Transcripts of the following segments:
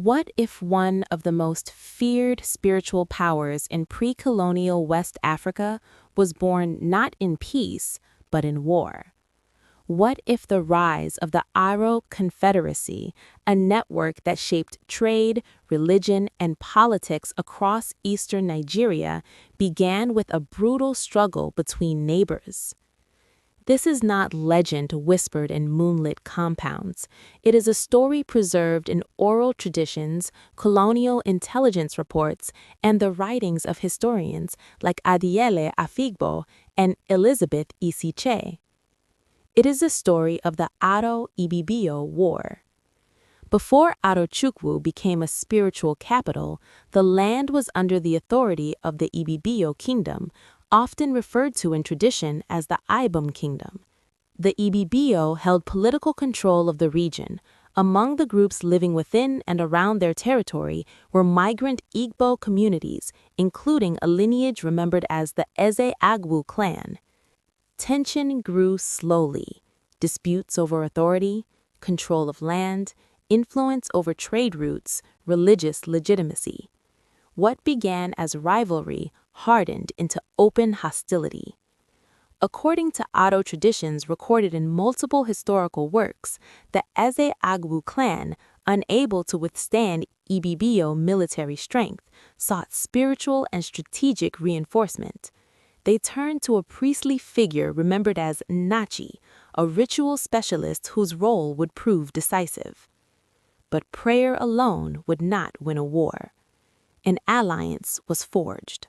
What if one of the most feared spiritual powers in pre-colonial West Africa was born not in peace, but in war? What if the rise of the Aro Confederacy, a network that shaped trade, religion, and politics across eastern Nigeria, began with a brutal struggle between neighbors? This is not legend whispered in moonlit compounds. It is a story preserved in oral traditions, colonial intelligence reports, and the writings of historians like Adiele Afigbo and Elizabeth Isiche. It is the story of the Aro-Ibibio War. Before Arochukwu became a spiritual capital, the land was under the authority of the Ibibio kingdom, often referred to in tradition as the Ibom kingdom. The Ibibio held political control of the region. Among the groups living within and around their territory were migrant Igbo communities, including a lineage remembered as the Eze-Agwu clan. Tension grew slowly. Disputes over authority, control of land, influence over trade routes, religious legitimacy. What began as rivalry hardened into open hostility. According to Aro traditions recorded in multiple historical works, the Eze-Agwu clan, unable to withstand Ibibio military strength, sought spiritual and strategic reinforcement. They turned to a priestly figure remembered as Nachi, a ritual specialist whose role would prove decisive. But prayer alone would not win a war. An alliance was forged.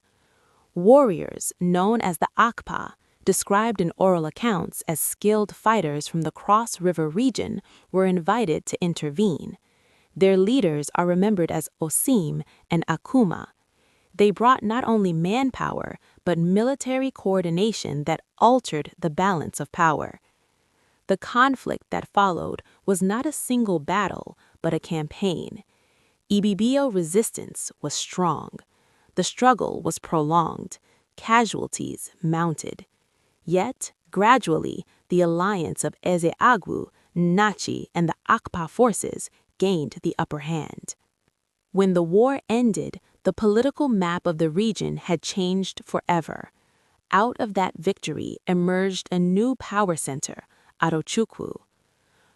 Warriors, known as the Akpa, described in oral accounts as skilled fighters from the Cross River region, were invited to intervene. Their leaders are remembered as Osim and Akuma. They brought not only manpower, but military coordination that altered the balance of power. The conflict that followed was not a single battle, but a campaign. Ibibio resistance was strong. The struggle was prolonged. Casualties mounted. Yet, gradually, the alliance of Eze-Agwu, Nachi, and the Akpa forces gained the upper hand. When the war ended, the political map of the region had changed forever. Out of that victory emerged a new power center, Arochukwu.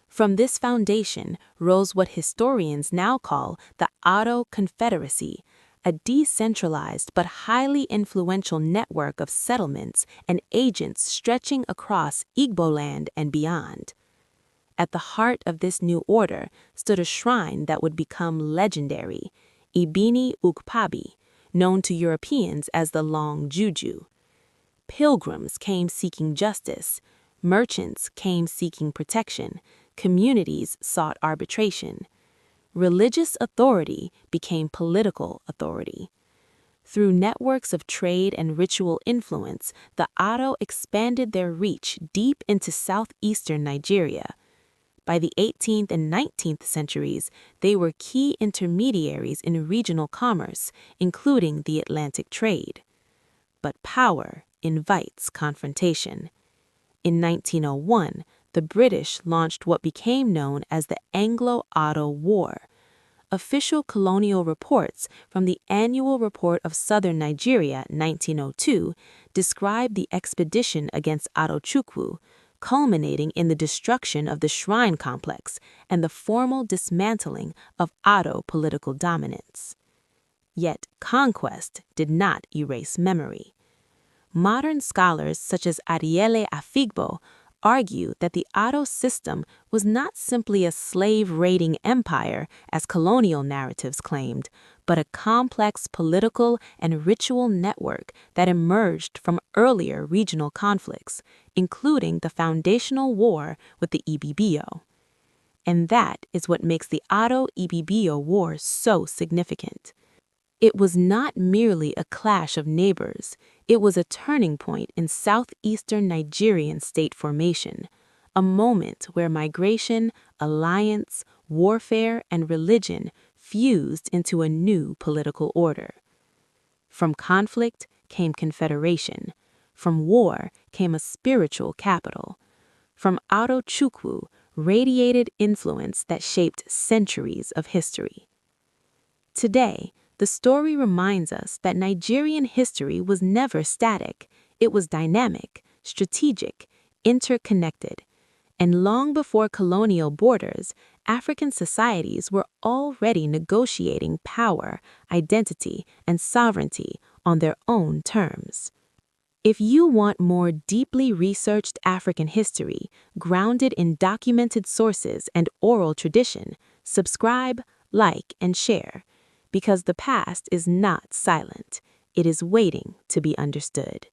From this foundation rose what historians now call the Aro Confederacy, a decentralized but highly influential network of settlements and agents stretching across Igbo land and beyond. At the heart of this new order stood a shrine that would become legendary, Ibini Ukpabi, known to Europeans as the Long Juju. Pilgrims came seeking justice, merchants came seeking protection, communities sought arbitration. Religious authority became political authority. Through networks of trade and ritual influence, the Aro expanded their reach deep into southeastern Nigeria. By the 18th and 19th centuries, they were key intermediaries in regional commerce, including the Atlantic trade. But power invites confrontation. In 1901, the British launched what became known as the Anglo-Aro War. Official colonial reports from the Annual Report of Southern Nigeria, 1902, describe the expedition against Arochukwu, culminating in the destruction of the shrine complex and the formal dismantling of Aro political dominance. Yet conquest did not erase memory. Modern scholars such as Adiele Afigbo argue that the Aro system was not simply a slave-raiding empire, as colonial narratives claimed, but a complex political and ritual network that emerged from earlier regional conflicts, including the foundational war with the Ibibio. And that is what makes the Aro-Ibibio War so significant. It was not merely a clash of neighbors, it was a turning point in southeastern Nigerian state formation, a moment where migration, alliance, warfare, and religion fused into a new political order. From conflict came confederation, from war came a spiritual capital, from Arochukwu radiated influence that shaped centuries of history. Today, the story reminds us that Nigerian history was never static. It was dynamic, strategic, interconnected. And long before colonial borders, African societies were already negotiating power, identity, and sovereignty on their own terms. If you want more deeply researched African history, grounded in documented sources and oral tradition, subscribe, like, and share, because the past is not silent. It is waiting to be understood.